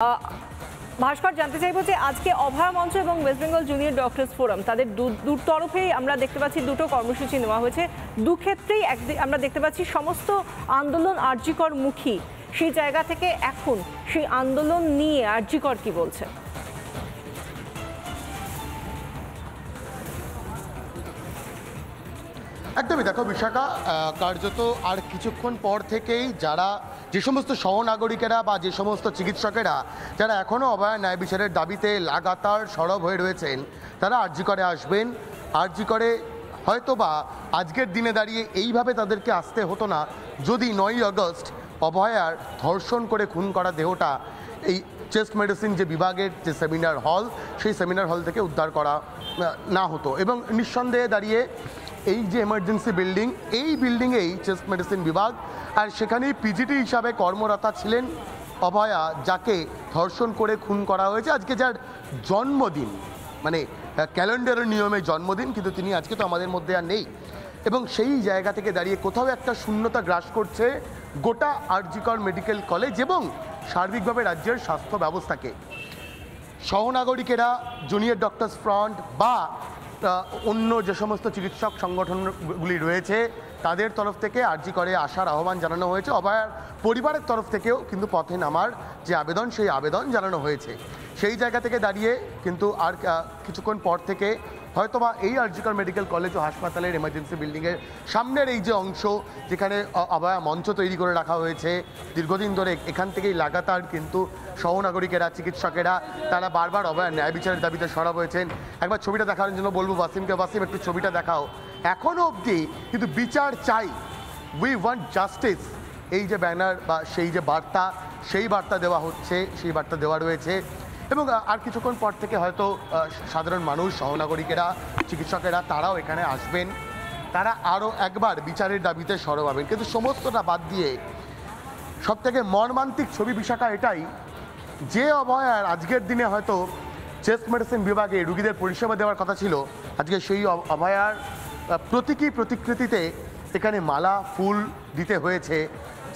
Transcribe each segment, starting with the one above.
ভাস্কর, জানতে চাইবো যে আজকে অভয়া মঞ্চ এবং West Bengal junior doctors forum তাদের দু তরফেই আমরা দেখতে পাচ্ছি দুটো কর্মসূচি নেওয়া হয়েছে। দু ক্ষেত্রেই আমরা দেখতে পাচ্ছি সমস্ত আন্দোলন আরজিকর মুখী। সেই জায়গা থেকে এখন সেই আন্দোলন নিয়ে আরজিকর কি বলছে? একদমই দেখো বিশাখা, কার্যত আর কিছুক্ষণ পর থেকেই যারা যে সমস্ত সহনাগরিকেরা বা যে সমস্ত চিকিৎসকেরা যারা এখনও অভয়া ন্যায় বিচারের দাবিতে লাগাতার সরব হয়ে রয়েছেন তারা আরজিকরে আসবেন। আরজিকরে হয়তো বা আজকের দিনে দাঁড়িয়ে এইভাবে তাদেরকে আসতে হতো না যদি 9ই আগস্ট অভয়ার ধর্ষণ করে খুন করা দেহটা এই চেস্ট মেডিসিন যে বিভাগের যে সেমিনার হল সেই সেমিনার হল থেকে উদ্ধার করা না হতো। এবং নিঃসন্দেহে দাঁড়িয়ে এই যে এমার্জেন্সি বিল্ডিং, এই বিল্ডিংয়েই চেস্ট মেডিসিন বিভাগ, আর সেখানেই পিজিটি হিসাবে কর্মরতা ছিলেন অভয়া, যাকে ধর্ষণ করে খুন করা হয়েছে। আজকে যার জন্মদিন, মানে ক্যালেন্ডারের নিয়মে জন্মদিন, কিন্তু তিনি আজকে তো আমাদের মধ্যে আর নেই। এবং সেই জায়গা থেকে দাঁড়িয়ে কোথাও একটা শূন্যতা গ্রাস করছে গোটা আরজিকর মেডিকেল কলেজ এবং সার্বিকভাবে রাজ্যের স্বাস্থ্য ব্যবস্থাকে। সহনাগরিকেরা, জুনিয়র ডক্টরস ফ্রন্ট বা অন্য যে সমস্ত চিকিৎসক সংগঠনগুলি রয়েছে তাদের তরফ থেকে আরজিকরে আসার আহ্বান জানানো হয়েছে। অভয়ার পরিবারের তরফ থেকেও কিন্তু পথে নামার যে আবেদন, সেই আবেদন জানানো হয়েছে। সেই জায়গা থেকে দাঁড়িয়ে কিন্তু আর কিছুক্ষণ পর থেকে হয়তোবা এই আরজিকর মেডিকেল কলেজ ও হাসপাতালের এমার্জেন্সি বিল্ডিংয়ের সামনের এই যে অংশ যেখানে অভয়া মঞ্চ তৈরি করে রাখা হয়েছে দীর্ঘদিন ধরে, এখান থেকেই লাগাতার কিন্তু সহনাগরিকেরা, চিকিৎসকেরা তারা বারবার অভয়া ন্যায় বিচারের দাবিতে সরব হয়েছেন। একবার ছবিটা দেখানোর জন্য বলবো বাসিমকে, বাসিম একটু ছবিটা দেখাও। এখনও অবধি কিন্তু বিচার চাই, উই ওয়ান্ট জাস্টিস, এই যে ব্যানার বা সেই যে বার্তা, সেই বার্তা দেওয়া হচ্ছে, সেই বার্তা দেওয়া রয়েছে। এবং আর কিছুক্ষণ পর থেকে হয়তো সাধারণ মানুষ, সহনাগরিকেরা, চিকিৎসকেরা তারাও এখানে আসবেন, তারা আরও একবার বিচারের দাবিতে সরব হবেন। কিন্তু সমস্তটা বাদ দিয়ে সবথেকে মর্মান্তিক ছবি বিশাখা এটাই যে অভয়ার আজকের দিনে হয়তো চেস্ট মেডিসিন বিভাগে রুগীদের পরিষেবা দেওয়ার কথা ছিল, আজকে সেই অভয়ার প্রতীকী প্রতিকৃতিতে এখানে মালা, ফুল দিতে হয়েছে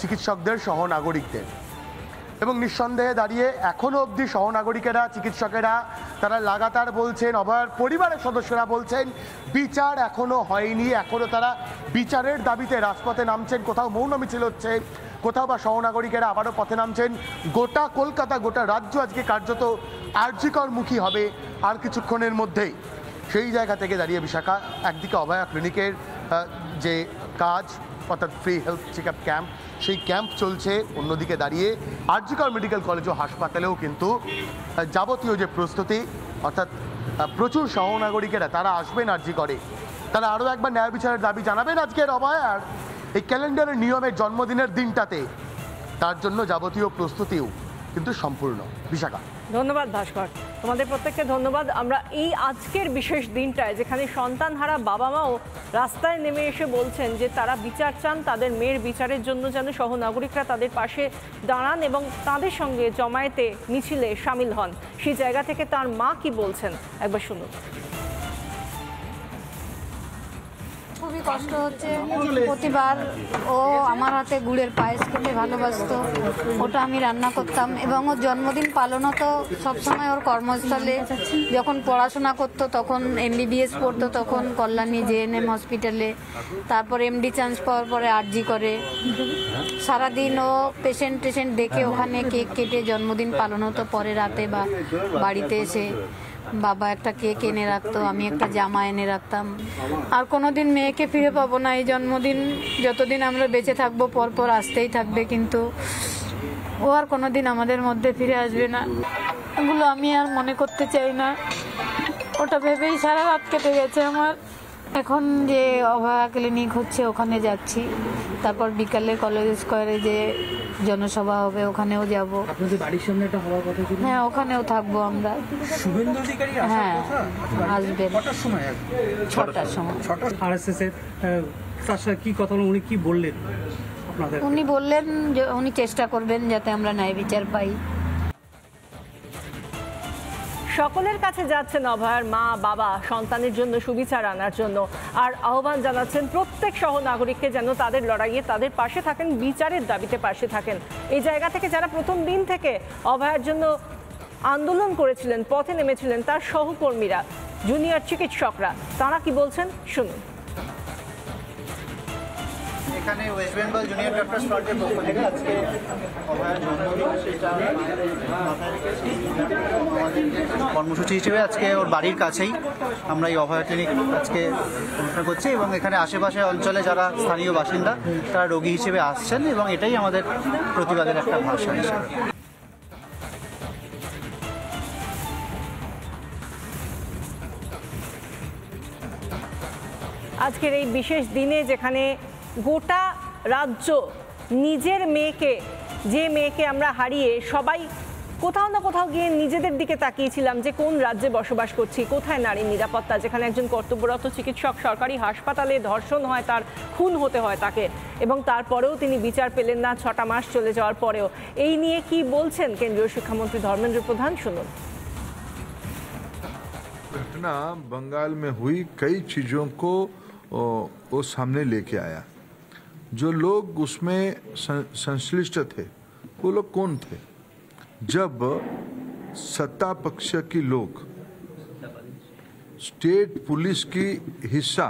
চিকিৎসকদের, সহনাগরিকদের। এবং নিঃসন্দেহে দাঁড়িয়ে এখনও অবধি সহনাগরিকেরা, চিকিৎসকেরা তারা লাগাতার বলছেন, অভয়ার পরিবারের সদস্যরা বলছেন বিচার এখনও হয়নি, এখনও তারা বিচারের দাবিতে রাজপথে নামছেন। কোথাও মৌন মিছিল হচ্ছে, কোথাও বা সহনাগরিকেরা আবারও পথে নামছেন। গোটা কলকাতা, গোটা রাজ্য আজকে কার্যত আরজিকর মুখী হবে আর কিছুক্ষণের মধ্যেই। সেই জায়গা থেকে দাঁড়িয়ে বিশাখা, একদিকে অভয়া ক্লিনিকের যে কাজ অর্থাৎ free health check up camp, সেই ক্যাম্প চলছে, অন্যদিকে দাঁড়িয়ে আরজিকর মেডিকেল কলেজ ও হাসপাতালেও কিন্তু যাবতীয় যে প্রস্তুতি, অর্থাৎ প্রচুর সহনাগরিকেরা তারা আসবেন আরজিকরে, তারা আরও একবার ন্যায় বিচারের দাবি জানাবেন আজকের অভয়ার এই ক্যালেন্ডারের নিয়মের জন্মদিনের দিনটাতে। তার জন্য যাবতীয় প্রস্তুতিও কিন্তু সম্পূর্ণ। বিশাখা, ধন্যবাদ ভাস্কর, তোমাদের প্রত্যেককে ধন্যবাদ। আমরা এই আজকের বিশেষ দিনটায় যেখানে সন্তানহারা বাবা মাও রাস্তায় নেমে এসে বলছেন যে তারা বিচার চান, তাদের মেয়ের বিচারের জন্য যেন সহনাগরিকরা তাদের পাশে দাঁড়ান এবং তাদের সঙ্গে জমায়েতে, মিছিলে সামিল হন, সেই জায়গা থেকে তার মা কি বলছেন একবার শুনুন। খুবই কষ্ট হচ্ছে। প্রতিবার ও আমার হাতে গুড়ের পায়েস খেতে ভালোবাসতো, ওটা আমি রান্না করতাম। এবং ওর জন্মদিন পালন হতো সবসময় ওর কর্মস্থলে। যখন পড়াশোনা করতো তখন MBBS পড়তো তখন কল্যাণী JNM হসপিটালে, তারপর MD চান্স পাওয়ার পরে আরজি করে। সারাদিন ও পেশেন্ট দেখে ওখানে কেক কেটে জন্মদিন পালন হতো। পরে রাতে বা বাড়িতে এসে বাবা একটা কেক এনে রাখতো, আমি একটা জামা এনে রাখতাম। আর কোনোদিন মেয়েকে ফিরে পাবো না, এই জন্মদিন যতদিন আমরা বেঁচে থাকবো পরপর আসতেই থাকবে, কিন্তু ও আর কোনোদিন আমাদের মধ্যে ফিরে আসবে না। এগুলো আমি আর মনে করতে চাই না, ওটা ভেবেই সারা রাত কেটে গেছে আমার। এখন যে অভয়া ক্লিনিক হচ্ছে ওখানে যাচ্ছি, তারপর বিকালে কলেজ স্কোয়ারে যে জনসভা হবে ওখানেও যাব। আপনাদের বাড়ির সামনে এটা হওয়ার কথা ছিল? হ্যাঁ, ওখানেও থাকবো আমরা। শুভেন্দু অধিকারী হ্যাঁ আসবেন। কটার সময়? 6টার সময়। RSS এর তার সাথে কি কথা হলো, উনি কি বললেন আপনাদের? উনি বললেন যে উনি চেষ্টা করবেন যাতে আমরা ন্যায় বিচার পাই। সকলের কাছে যাচ্ছেন অভয়ার মা বাবা সন্তানের জন্য সুবিচার আনার জন্য, আর আহ্বান জানাচ্ছেন প্রত্যেক সহনাগরিককে যেন তাদের লড়াইয়ে তাদের পাশে থাকেন, বিচারের দাবিতে পাশে থাকেন। এই জায়গা থেকে যারা প্রথম দিন থেকে অভয়ার জন্য আন্দোলন করেছিলেন, পথে নেমেছিলেন, তার সহকর্মীরা, জুনিয়র চিকিৎসকরা, তারা কি বলছেন শুনুন। এখানে ওয়েস্ট বেঙ্গল জুনিয়র ডক্টরস ফ্রন্টের পক্ষ থেকে আজকে অভয়ার জন্মদিন সেটা মাথায় রেখেছি। কর্মসূচি হিসেবে আজকে ওর বাড়ির কাছেই আমরা এই অভয়া ক্লিনিক আজকে অনুষ্ঠান করছি এবং এখানে আশেপাশে অঞ্চলে যারা স্থানীয় বাসিন্দা তারা রোগী হিসেবে আসছেন এবং এটাই আমাদের প্রতিবাদের একটা ভাষা হিসেবে। আজকের এই বিশেষ দিনে যেখানে গোটা রাজ্য নিজের মেয়েকে, যে মেয়েকে আমরা হারিয়ে সবাই কোথাও না কোথাও গিয়ে নিজেদের দিকে তাকিয়েছিলাম যে কোন রাজ্যে বসবাস করছি, কোথায় নারীর নিরাপত্তা, যেখানে একজন কর্তব্যরত চিকিৎসক সরকারি হাসপাতালে ধর্ষণ হয়, তার খুন হতে হয় তাকে, এবং তারপরেও তিনি বিচার পেলেন না 6টা মাস চলে যাওয়ার পরেও। এই নিয়ে কি বলছেন কেন্দ্রীয় শিক্ষামন্ত্রী ধর্মেন্দ্র প্রধান, শুনুন। घटना बंगाल में हुई कई चीज़ों को वो सामने लेके आया। जो लोग उसमें संश्लिष्ट थे वो लोग कौन थे? जब सत्ता पक्ष के लोग, स्टेट पुलिस की हिस्सा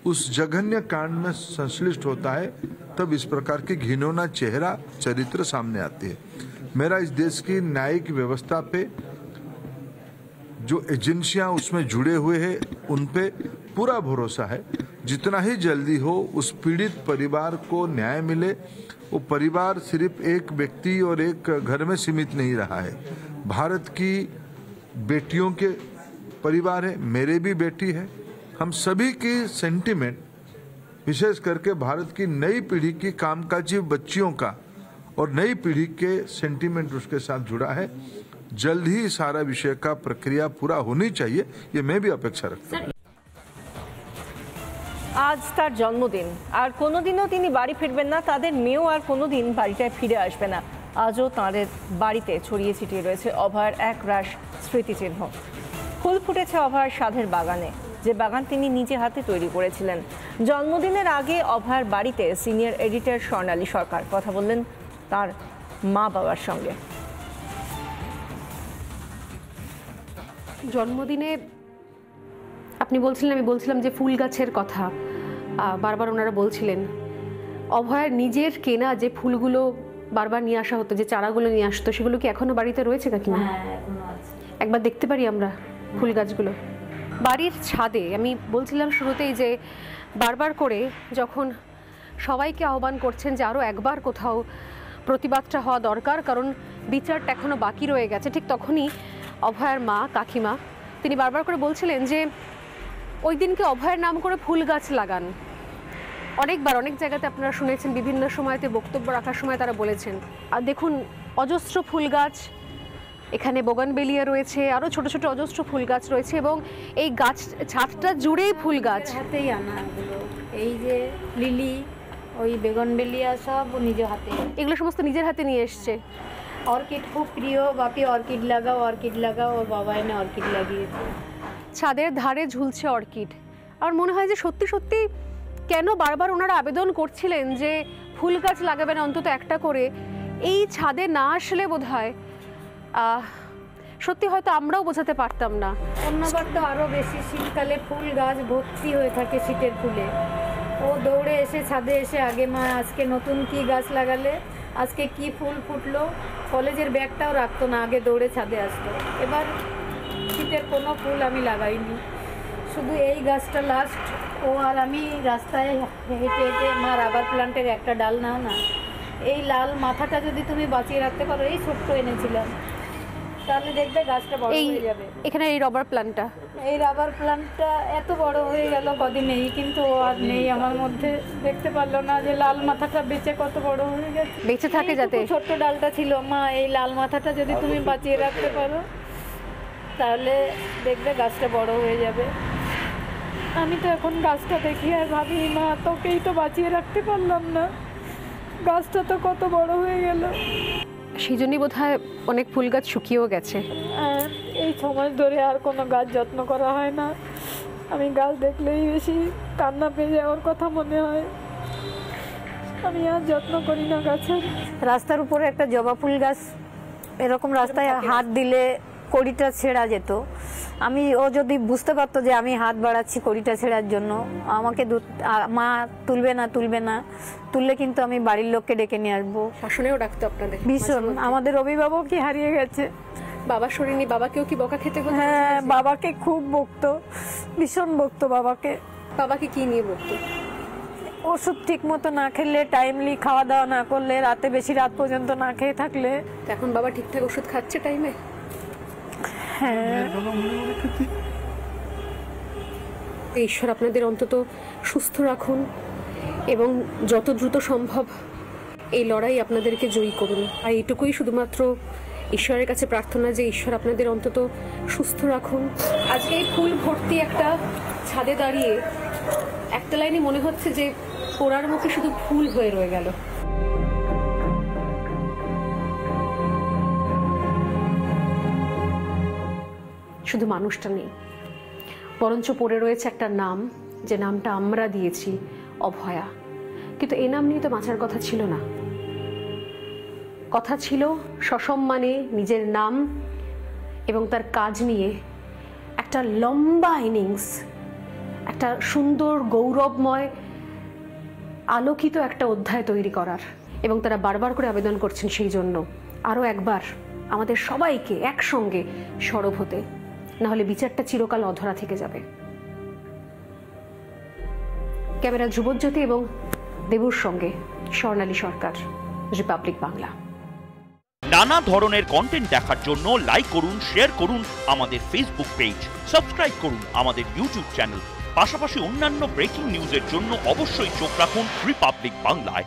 उस जघन्य कांड में संश्लिष्ट होता है, तब इस प्रकार की घिनौना चेहरा चरित्र सामने आती है। मेरा इस देश की न्यायिक व्यवस्था पे, जो एजेंसियां उसमें जुड़े हुए हैं, उन पे पूरा भरोसा है। जितना ही जल्दी हो उस पीड़ित परिवार को न्याय मिले। वो परिवार सिर्फ एक व्यक्ति और एक घर में सीमित नहीं रहा है, भारत की बेटियों के परिवार है, मेरे भी बेटी है। हम सभी की सेंटिमेंट, विशेष करके भारत की नई पीढ़ी की कामकाजी बच्चियों का और नई पीढ़ी के सेंटिमेंट उसके साथ जुड़ा है। जल्द ही सारा विषय का प्रक्रिया पूरा होनी चाहिए, ये मैं भी अपेक्षा रखता हूँ। আজ তার জন্মদিন, আর কোনোদিনও তিনি বাড়ি ফিরবেন না, তাদের মেয়েও আর কোনোদিন বাড়িটায় ফিরে আসবে না। আজও তাঁদের বাড়িতে ছড়িয়ে ছিটিয়ে রয়েছে অভয়ার এক রাশ স্মৃতিচিহ্ন। ফুল ফুটেছে অভয়ার সাধের বাগানে, যে বাগান তিনি নিজে হাতে তৈরি করেছিলেন। জন্মদিনের আগে অভয়ার বাড়িতে সিনিয়র এডিটর স্বর্ণালী সরকার কথা বললেন তার মা বাবার সঙ্গে। জন্মদিনে আপনি বলছিলেন, আমি বলছিলাম যে ফুল গাছের কথা বারবার ওনারা বলছিলেন। অভয়ার নিজের কেনা যে ফুলগুলো বারবার নিয়ে আসা হতো, যে চারাগুলো নিয়ে আসতো, সেগুলো কি এখনো বাড়িতে রয়েছে কাকিমা? হ্যাঁ, এখনো আছে। একবার দেখতে পারি আমরা ফুল গাছগুলো বাড়ির ছাদে? আমি বলছিলাম শুরুতেই যে বারবার করে যখন সবাইকে আহ্বান করছেন যে আরও একবার কোথাও প্রতিবাদটা হওয়া দরকার, কারণ বিচারটা এখনো বাকি রয়ে গেছে, ঠিক তখনই অভয়ার মা কাকিমা তিনি বারবার করে বলছিলেন যে ওই দিনকে অভয়ের নাম করে ফুল গাছ লাগান। অনেকবার অনেক জায়গাতে আপনারা শুনেছেন, বিভিন্ন সময়তে বক্তব্য রাখার সময় তারা বলেছেন। আর দেখুন অজস্র ফুল গাছ, এখানে বোগানবেলিয়া রয়েছে, আরও ছোট ছোট অজস্র ফুল গাছ রয়েছে, এবং এই গাছ ছাদটা জুড়েই ফুল গাছ। হাতেই আনা এগুলো, এই যে লিলি, ওই বেগুনবেলিয়া সব নিজে হাতে, এগুলো সমস্ত নিজের হাতে নিয়ে এসছে। অর্কিড খুব প্রিয়, বাপি অর্কিড লাগাও অর্কিড লাগাও, ওর বাবা এনে অর্কিড লাগিয়েছে। ছাদের ধারে ঝুলছে অর্কিড। আর মনে হয় যে সত্যি সত্যি কেন বারবার ওনারা আবেদন করছিলেন যে ফুল গাছ লাগাবেন অন্তত একটা করে, এই ছাদে না আসলে বোধহয় সত্যি হয়তো আমরাও বোঝাতে পারতাম না। অন্যবার তো আরও বেশি, শীতকালে ফুল গাছ ভর্তি হয়ে থাকে শীতের ফুলে। ও দৌড়ে এসে ছাদে এসে আগে মা আজকে নতুন কি গাছ লাগালে, আজকে কি ফুল ফুটলো, কলেজের ব্যাগটাও রাখতো না, আগে দৌড়ে ছাদে আসতো। এবার শীতের কোনো ফুল আমি লাগাইনি, শুধু এই গাছটা লাস্ট। ও আর আমি রাস্তায় হেঁটে হেঁটে, মা রাবার প্লান্টের একটা ডাল নাও না, এই লাল মাথাটা যদি তুমি বাঁচিয়ে রাখতে পারো, এই ছোট্ট এনেছিলাম, তাহলে দেখবে গাছটা বড় হয়ে যাবে। এখানে এই রবার প্ল্যান্টটা, এই রাবার প্লান্টটা এত বড় হয়ে গেল কদিনেই, কিন্তু ও আর নেই আমার মধ্যে। দেখতে পারলো না যে লাল মাথাটা বেঁচে কত বড় হয়ে গেছে, বেঁচে থাকে যাতে। ছোট্ট ডালটা ছিল, মা এই লাল মাথাটা যদি তুমি বাঁচিয়ে রাখতে পারো, তাহলে দেখবে গাছটা বড় হয়ে যাবে। আমি তো এখন গাছটা দেখি আর ভাবি, মা তোকেই তো বাঁচিয়ে রাখতে পারলাম না, গাছটা তো কত বড় হয়ে গেল। সেই জন্যই বোধহয় অনেক ফুল গাছ শুকিয়েও গেছে। এই সময় ধরে আর কোনো গাছ যত্ন করা হয় না। আমি গাছ দেখলেই বেশি কান্না পেয়ে যাওয়ার কথা মনে হয়। আমি আর যত্ন করি না গাছের। রাস্তার উপরে একটা জবা ফুল গাছ, এরকম রাস্তায় হাত দিলে কড়িটা ছেঁড়া যেত। ও যদি বুঝতে পারতো যে আমি হাত বাড়াচ্ছি কড়িটা ছেঁড়ার জন্য, আমাকে মা তুলবে না তুললে কিন্তু আমি বাড়ির লোককে ডেকে নিয়ে আসবো। শাসনেও ডাকতো আপনাদের ভীষণ। আমাদের অভিভাবকই হারিয়ে গেছে। বাবা শরীর নিয়ে বাবাকেও কি বকা খেতে হতো? হ্যাঁ, বাবাকে খুব বকতো, ভীষণ বকতো বাবাকে। বাবাকে কি নিয়ে বকতো? ওষুধ ঠিক মতো না খেলে, টাইমলি খাওয়া দাওয়া না করলে, রাতে বেশি রাত পর্যন্ত না খেয়ে থাকলে। এখন বাবা ঠিকঠাক ওষুধ খাচ্ছে টাইমে? হ্যাঁ। ঈশ্বর আপনাদের অন্তত সুস্থ রাখুন এবং যত দ্রুত সম্ভব এই লড়াই আপনাদেরকে জয়ী করুন। আর এইটুকুই শুধুমাত্র ঈশ্বরের কাছে প্রার্থনা যে ঈশ্বর আপনাদের অন্তত সুস্থ রাখুন। আজকে এই ফুল ভর্তি একটা ছাদে দাঁড়িয়ে একটা লাইনে মনে হচ্ছে যে পোড়ার মুখে শুধু ফুল হয়ে রয়ে গেল। শুধু মানুষটা নেই, বরঞ্চ পড়ে রয়েছে একটা নাম, যে নামটা আমরা দিয়েছি অভয়া। কিন্তু এই নাম নিয়ে তো বাঁচার কথা ছিল না। কথা ছিল সসম্মানে নিজের নাম এবং তার কাজ নিয়ে একটা লম্বা ইনিংস, একটা সুন্দর গৌরবময় আলোকিত একটা অধ্যায় তৈরি করার। এবং তারা বারবার করে আবেদন করছেন সেই জন্য আরও একবার আমাদের সবাইকে একসঙ্গে সরব হতে, নাহলে বিচারটা চিরকাল অধরা থেকে যাবে। ক্যামেরা ধ্রুবজ্যোতি এবং দেবুর সঙ্গে স্বর্ণালী সরকার, রিপাবলিক বাংলা। নানা ধরনের কন্টেন্ট দেখার জন্য লাইক করুন, শেয়ার করুন আমাদের ফেসবুক পেজ, সাবস্ক্রাইব করুন আমাদের ইউটিউব চ্যানেল। পাশাপাশি অন্যান্য ব্রেকিং নিউজের জন্য অবশ্যই চোখ রাখুন রিপাবলিক বাংলায়।